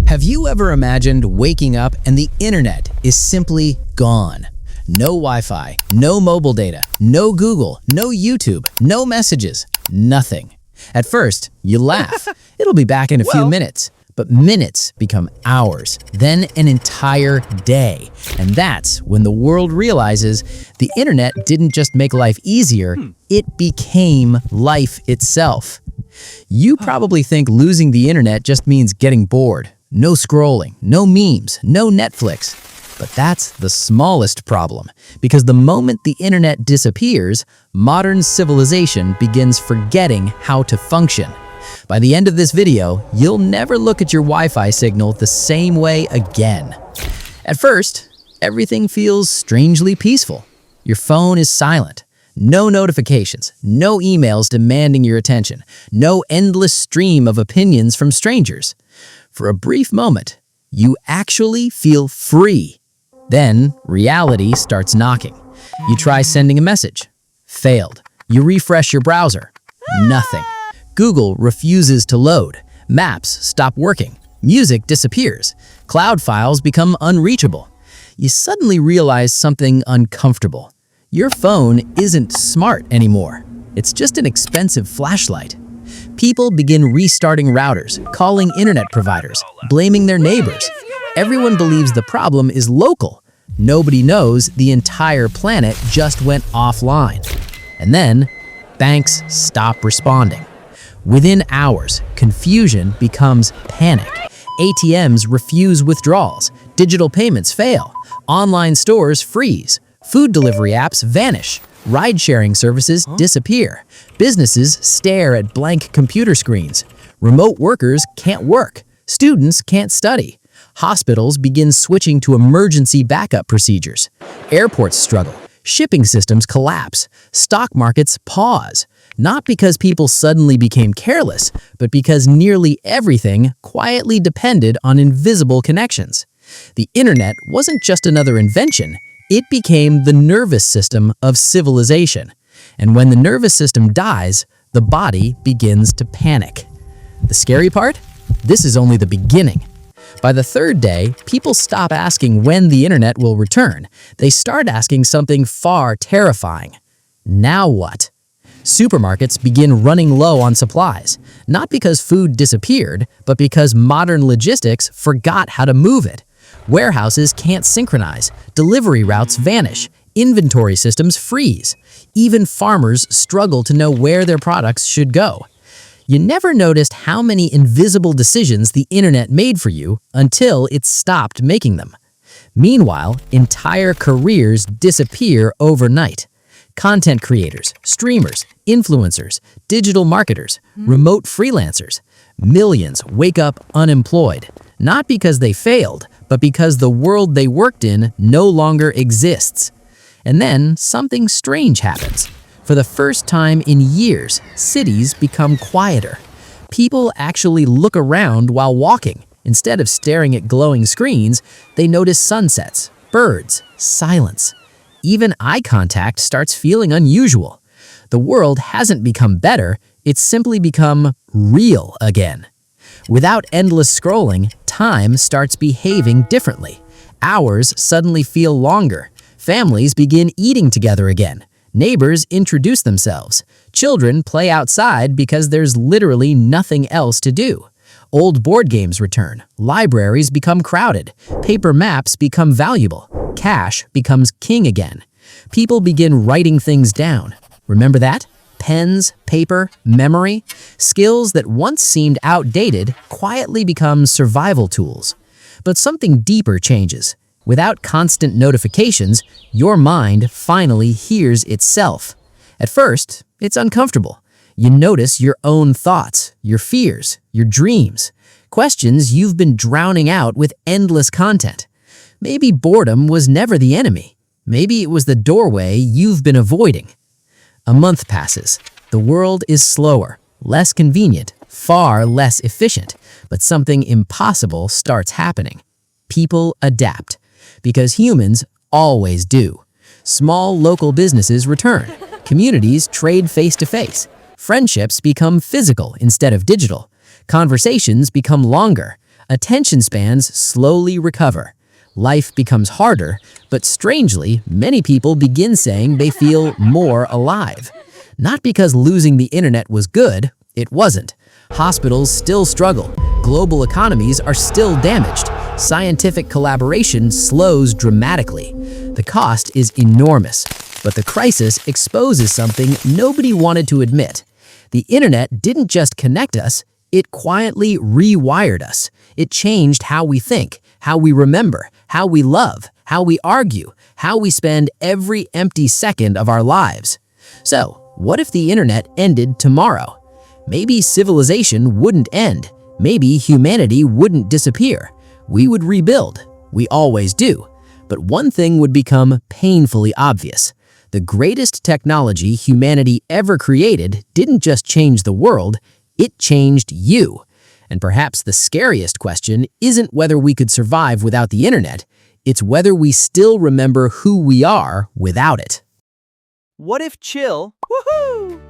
Have you ever imagined waking up and the internet is simply gone? No Wi-Fi, no mobile data, no Google, no YouTube, no messages, nothing. At first, you laugh. It'll be back in a few minutes. But minutes become hours, then an entire day. And that's when the world realizes the internet didn't just make life easier, it became life itself. You probably think losing the internet just means getting bored. No scrolling, no memes, no Netflix. But that's the smallest problem, because the moment the internet disappears, modern civilization begins forgetting how to function. By the end of this video, you'll never look at your Wi-Fi signal the same way again. At first, everything feels strangely peaceful. Your phone is silent. No notifications, no emails demanding your attention, no endless stream of opinions from strangers. For a brief moment, you actually feel free. Then, reality starts knocking. You try sending a message. Failed. You refresh your browser. Nothing. Google refuses to load. Maps stop working. Music disappears. Cloud files become unreachable. You suddenly realize something uncomfortable. Your phone isn't smart anymore. It's just an expensive flashlight. People begin restarting routers, calling internet providers, blaming their neighbors. Everyone believes the problem is local. Nobody knows the entire planet just went offline. And then, banks stop responding. Within hours, confusion becomes panic. ATMs refuse withdrawals. Digital payments fail. Online stores freeze. Food delivery apps vanish. Ride-sharing services disappear. Businesses stare at blank computer screens. Remote workers can't work. Students can't study. Hospitals begin switching to emergency backup procedures. Airports struggle. Shipping systems collapse. Stock markets pause. Not because people suddenly became careless, but because nearly everything quietly depended on invisible connections. The internet wasn't just another invention. It became the nervous system of civilization. And when the nervous system dies, the body begins to panic. The scary part? This is only the beginning. By the third day, people stop asking when the internet will return. They start asking something far terrifying. Now what? Supermarkets begin running low on supplies, not because food disappeared, but because modern logistics forgot how to move it. Warehouses can't synchronize, delivery routes vanish, inventory systems freeze. Even farmers struggle to know where their products should go. You never noticed how many invisible decisions the internet made for you until it stopped making them. Meanwhile, entire careers disappear overnight. Content creators, streamers, influencers, digital marketers, remote freelancers. Millions wake up unemployed, not because they failed, but because the world they worked in no longer exists. And then something strange happens. For the first time in years, cities become quieter. People actually look around while walking. Instead of staring at glowing screens, they notice sunsets, birds, silence. Even eye contact starts feeling unusual. The world hasn't become better, it's simply become real again. Without endless scrolling, time starts behaving differently. Hours suddenly feel longer. Families begin eating together again. Neighbors introduce themselves. Children play outside because there's literally nothing else to do. Old board games return. Libraries become crowded. Paper maps become valuable. Cash becomes king again. People begin writing things down. Remember that? Pens, paper, memory. Skills that once seemed outdated quietly become survival tools. But something deeper changes. Without constant notifications, your mind finally hears itself. At first, it's uncomfortable. You notice your own thoughts, your fears, your dreams, questions you've been drowning out with endless content. Maybe boredom was never the enemy. Maybe it was the doorway you've been avoiding. A month passes. The world is slower, less convenient, far less efficient, but something impossible starts happening. People adapt, because humans always do. Small local businesses return. Communities trade face-to-face. Friendships become physical instead of digital. Conversations become longer. Attention spans slowly recover. Life becomes harder, but strangely, many people begin saying they feel more alive. Not because losing the internet was good, it wasn't. Hospitals still struggle. Global economies are still damaged. Scientific collaboration slows dramatically. The cost is enormous, but the crisis exposes something nobody wanted to admit. The internet didn't just connect us, it quietly rewired us. It changed how we think, how we remember, how we love, how we argue, how we spend every empty second of our lives. So, what if the internet ended tomorrow? Maybe civilization wouldn't end. Maybe humanity wouldn't disappear. We would rebuild. We always do. But one thing would become painfully obvious. The greatest technology humanity ever created didn't just change the world, it changed you. And perhaps the scariest question isn't whether we could survive without the internet, it's whether we still remember who we are without it. What if chill? Woohoo!